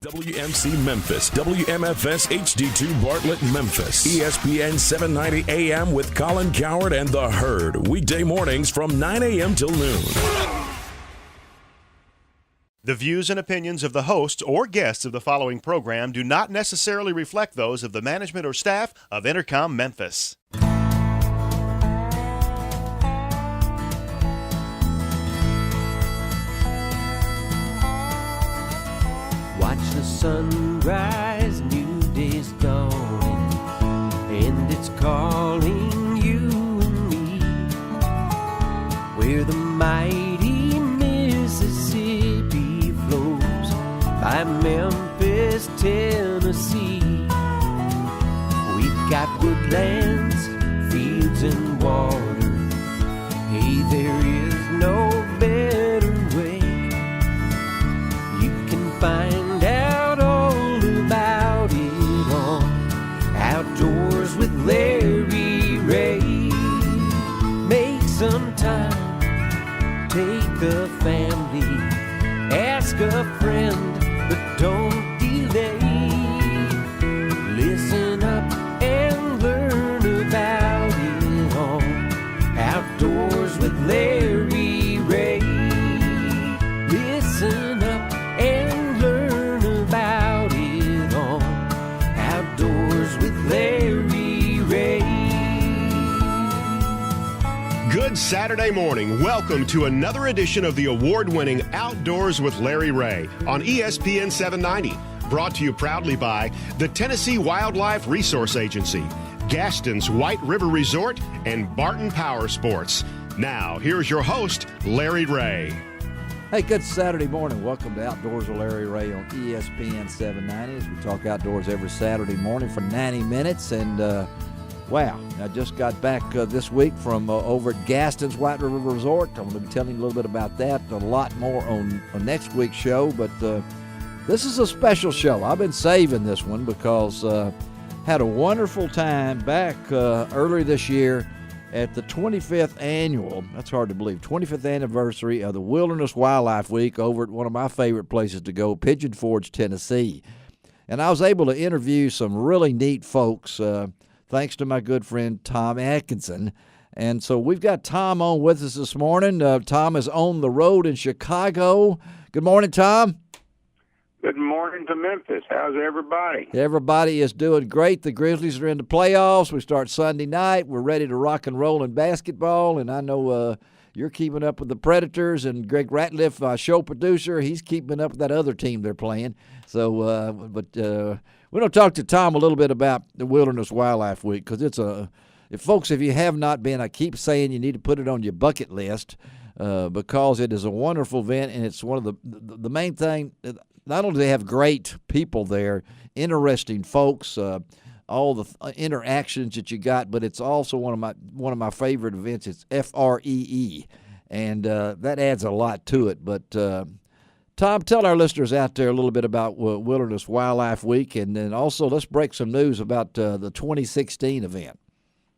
WMC Memphis, WMFS HD2 Bartlett Memphis, ESPN 790 AM with Colin Coward and The Herd, weekday mornings from 9 a.m. till noon. The views and opinions of the hosts or guests of the following program do not necessarily reflect those of the management or staff of Intercom Memphis. Watch the sunrise, new day's dawning, and it's calling you and me. Where the mighty Mississippi flows by Memphis, Tennessee. We've got woodlands, fields, and water. Hey, there is no better way. You can find out all about it on Outdoors with Larry Ray. Make some time, take the family, ask a friend, but don't delay. Listen up and learn about it on Outdoors with Larry Ray. Listen up and learn about it on Outdoors with Larry Ray. Good Saturday morning. Welcome to another edition of the award-winning Outdoors with Larry Ray on ESPN 790. Brought to you proudly by the Tennessee Wildlife Resource Agency, Gaston's White River Resort, and Barton Power Sports. Now, here's your host, Larry Ray. Hey, good Saturday morning. Welcome to Outdoors with Larry Ray on ESPN 790 as we talk outdoors every Saturday morning for 90 minutes. And, wow, I just got back this week from over at Gaston's White River Resort. I'm going to be telling you a little bit about that, a lot more on next week's show. But this is a special show. I've been saving this one because had a wonderful time back earlier this year at the 25th annual, that's hard to believe, 25th anniversary of the Wilderness Wildlife Week over at one of my favorite places to go, Pigeon Forge, Tennessee. And I was able to interview some really neat folks, thanks to my good friend Tom Adkinson. And so we've got Tom on with us this morning. Tom is on the road in Chicago. Good morning, Tom. Good morning to Memphis. How's everybody? Everybody is doing great. The Grizzlies are in the playoffs. We start Sunday night. We're ready to rock and roll in basketball, and I know you're keeping up with the Predators, and Greg Ratliff, our show producer, he's keeping up with that other team they're playing. So, we're going to talk to Tom a little bit about the Wilderness Wildlife Week because it's if you have not been, I keep saying you need to put it on your bucket list because it is a wonderful event, and it's one of the main thing. Not only do they have great people there, interesting folks, all the interactions that you got, but it's also one of my favorite events. It's FREE, and that adds a lot to it. But Tom, tell our listeners out there a little bit about Wilderness Wildlife Week, and then also let's break some news about the 2016 event.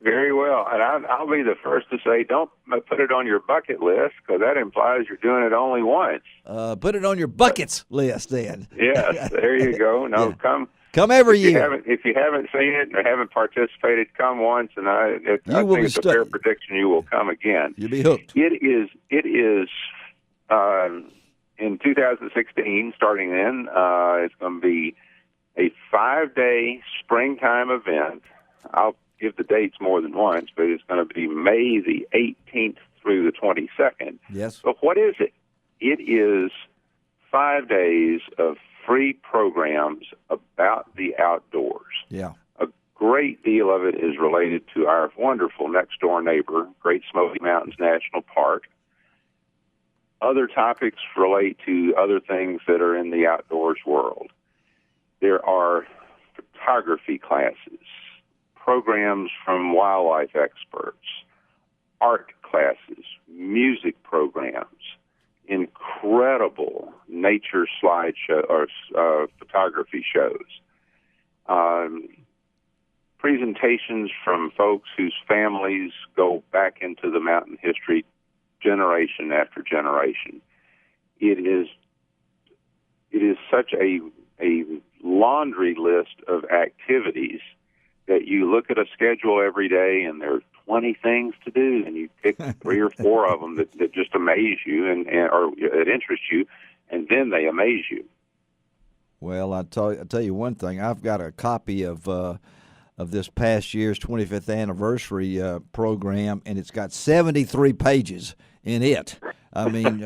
Very well, and I'll be the first to say don't put it on your bucket list because that implies you're doing it only once. Put it on your buckets list then. Yes, there you go. No, yeah. Come every year. If you haven't seen it or haven't participated, come once, and I think it's a fair prediction you will come again. You'll be hooked. It is in 2016, starting then, it's going to be a 5-day springtime event. I'll give the dates more than once, but it's going to be May the 18th through the 22nd. Yes. But what is it? It is 5 days of free programs about the outdoors. Yeah. A great deal of it is related to our wonderful next-door neighbor, Great Smoky Mountains National Park. Other topics relate to other things that are in the outdoors world. There are photography classes, programs from wildlife experts, art classes, music programs, incredible nature slideshow or photography shows, presentations from folks whose families go back into the mountain history generation after generation. It is such a a laundry list of activities that you look at a schedule every day, and there are 20 things to do, and you pick 3 or 4 of them that just amaze you or that interest you, and then they amaze you. Well, I'll tell you one thing. I've got a copy of this past year's 25th anniversary program, and it's got 73 pages in it. I mean,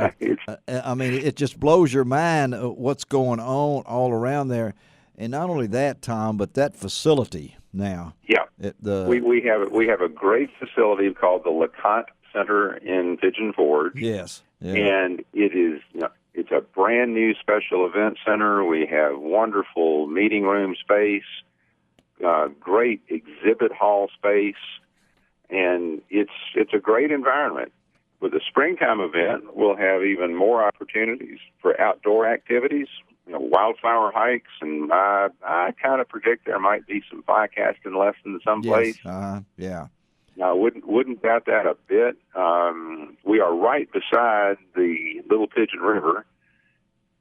it just blows your mind what's going on all around there, and not only that, Tom, but that facility now. Yeah, we have a great facility called the LeConte Center in Pigeon Forge. Yes, yeah. And it is it's a brand new special event center. We have wonderful meeting room space, great exhibit hall space, and it's a great environment. With the springtime event, we'll have even more opportunities for outdoor activities, wildflower hikes, and I kind of predict there might be some fly casting lessons someplace. Yes, yeah. I wouldn't doubt that a bit. We are right beside the Little Pigeon River.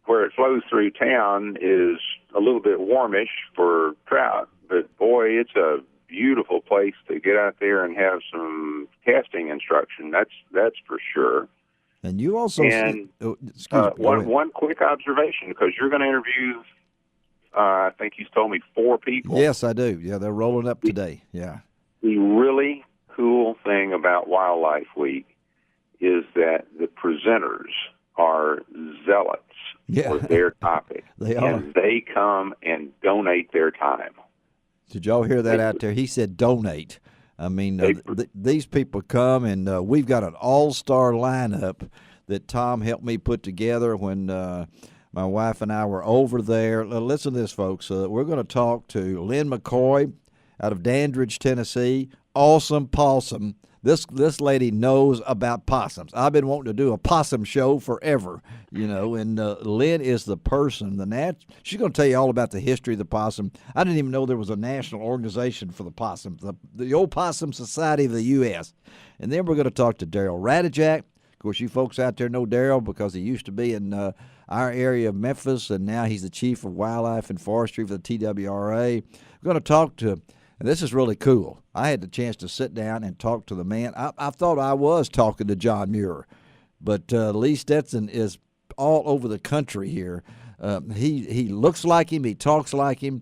Where it flows through town is a little bit warmish for trout, but boy, it's a beautiful place to get out there and have some casting instruction. That's for sure. And you also one quick observation, because you're going to interview. I think you told me 4 people. Yes, I do. Yeah, they're rolling up today. Yeah. The really cool thing about Wildlife Week is that the presenters are zealots for their topic. They are. And they come and donate their time. Did y'all hear that out there? He said donate. I mean, these people come, and we've got an all-star lineup that Tom helped me put together when my wife and I were over there. Listen to this, folks. We're going to talk to Lynn McCoy out of Dandridge, Tennessee. Awesome possum. This lady knows about possums. I've been wanting to do a possum show forever, and Lynn is the person. She's going to tell you all about the history of the possum. I didn't even know there was a national organization for the possum, the Old Possum Society of the U.S. And then we're going to talk to Daryl Radijak. Of course, you folks out there know Daryl because he used to be in our area of Memphis, and now he's the chief of wildlife and forestry for the TWRA. We're going to talk to. And this is really cool. I had the chance to sit down and talk to the man. I thought I was talking to John Muir, but Lee Stetson is all over the country here. He looks like him. He talks like him.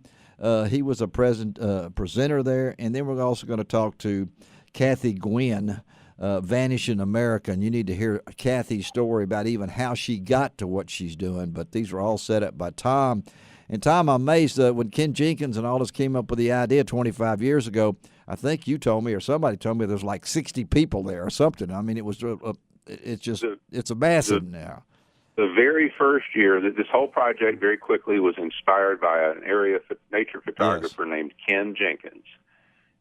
He was a presenter there. And then we're also going to talk to Kathy Gwynn, Vanishing America. And you need to hear Kathy's story about even how she got to what she's doing. But these were all set up by Tom. And, Tom, I'm amazed when Ken Jenkins and all this came up with the idea 25 years ago, I think you told me or somebody told me there's like 60 people there or something. I mean, it's a massive now. The very first year, this whole project very quickly was inspired by an area nature photographer named Ken Jenkins.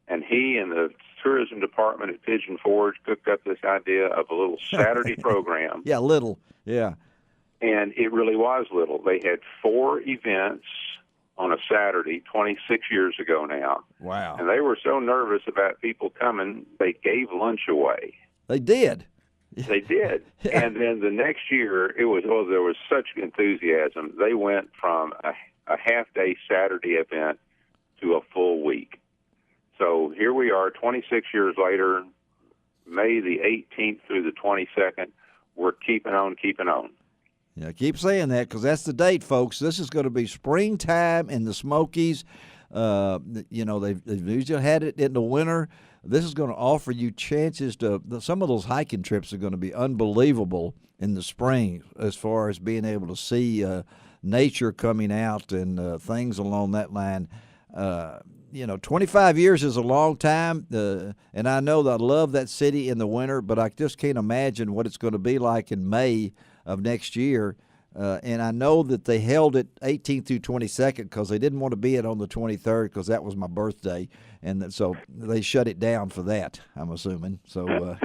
And he and the tourism department at Pigeon Forge cooked up this idea of a little Saturday program. Yeah, little, yeah. And it really was little. They had 4 events on a Saturday 26 years ago now. Wow. And they were so nervous about people coming, they gave lunch away. They did. They did. And then the next year, there was such enthusiasm. They went from a half-day Saturday event to a full week. So here we are 26 years later, May the 18th through the 22nd. We're keeping on. Yeah, keep saying that because that's the date, folks. This is going to be springtime in the Smokies. They've usually had it in the winter. This is going to offer you chances to – some of those hiking trips are going to be unbelievable in the spring as far as being able to see nature coming out and things along that line. 25 years is a long time, and I know that I love that city in the winter, but I just can't imagine what it's going to be like in May of next year. And I know that they held it 18th through 22nd because they didn't want to be it on the 23rd because that was my birthday. And so they shut it down for that, I'm assuming. So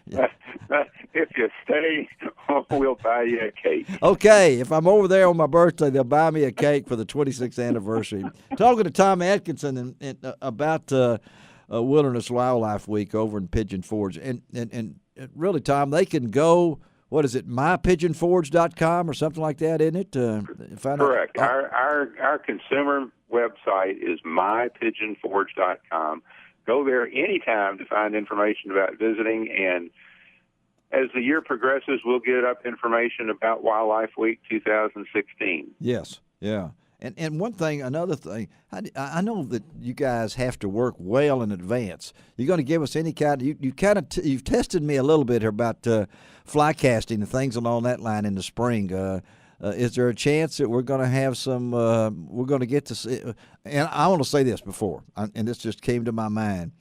if you stay, we'll buy you a cake. Okay. If I'm over there on my birthday, they'll buy me a cake for the 26th anniversary. Talking to Tom Adkinson about Wilderness Wildlife Week over in Pigeon Forge. And really, Tom, they can go what is it, mypigeonforge.com or something like that, isn't it? Correct. Our consumer website is mypigeonforge.com. Go there anytime to find information about visiting, and as the year progresses, we'll get up information about Wildlife Week 2016. Yes, yeah. And another thing, I know that you guys have to work well in advance. You're going to give us any kind of, you've tested me a little bit here about fly casting and things along that line in the spring. Is there a chance that we're going to have some, we're going to get to see, and I want to say this before, and this just came to my mind.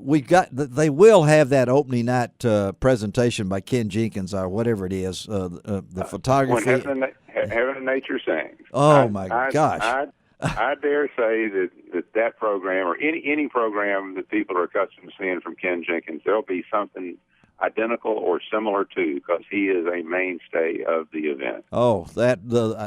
They will have that opening night presentation by Ken Jenkins or whatever it is, the photography. When Heaven and Nature sings. Oh, my gosh. I dare say that program, or any program that people are accustomed to seeing from Ken Jenkins, there'll be something identical or similar to, because he is a mainstay of the event. Oh,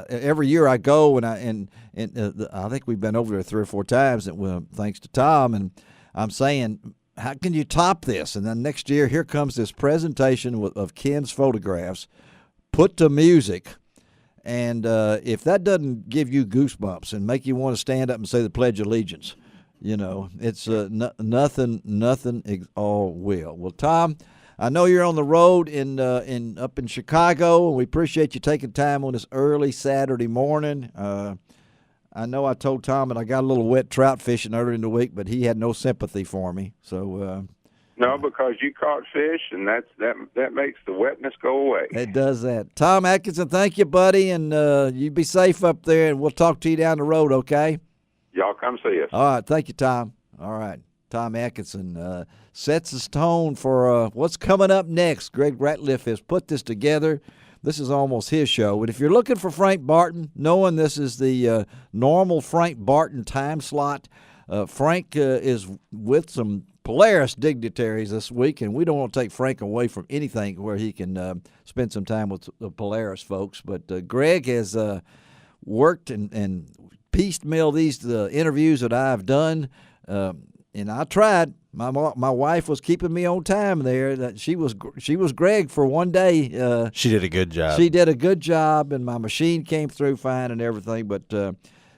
every year I go, and I think we've been over there 3 or 4 times, thanks to Tom, and I'm saying, how can you top this? And then next year, here comes this presentation of Ken's photographs put to music. And if that doesn't give you goosebumps and make you want to stand up and say the Pledge of Allegiance, it's nothing all will. Well, Tom, I know you're on the road up in Chicago, and we appreciate you taking time on this early Saturday morning. I know I told Tom that I got a little wet trout fishing earlier in the week, but he had no sympathy for me. So no, because you caught fish, and that makes the wetness go away. It does that. Tom Adkinson, thank you, buddy, and you be safe up there, and we'll talk to you down the road, okay? Y'all come see us. All right, thank you, Tom. All right, Tom Adkinson sets the tone for what's coming up next. Greg Ratliff has put this together. This is almost his show. And if you're looking for Frank Barton, knowing this is the normal Frank Barton time slot, Frank is with some Polaris dignitaries this week, and we don't want to take Frank away from anything where he can spend some time with the Polaris folks. But Greg has worked and piecemeal these interviews that I've done, and I tried. My wife was keeping me on time there. That she was Greg for one day. She did a good job. She did a good job, and my machine came through fine and everything. But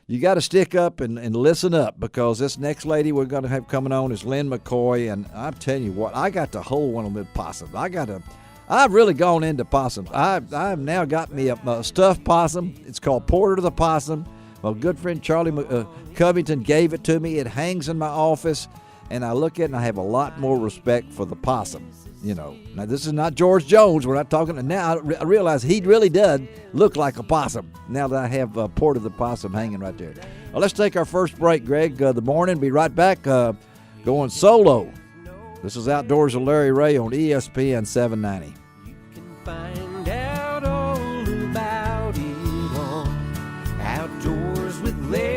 you got to stick up and listen up, because this next lady we're going to have coming on is Lynn McCoy, and I'm telling you what, I got to hold one of them possums. I've really gone into possums. I've now got me a stuffed possum. It's called Porter the Possum. My good friend Charlie Covington gave it to me. It hangs in my office, and I look at it and I have a lot more respect for the possum. Now this is not George Jones. We're not talking. Now I realize he really does look like a possum now that I have Porter the Possum hanging right there. Well, let's take our first break, Greg. The morning. Be right back. Going solo. This is Outdoors with Larry Ray on ESPN 790. You can find out all about it on Outdoors with Larry.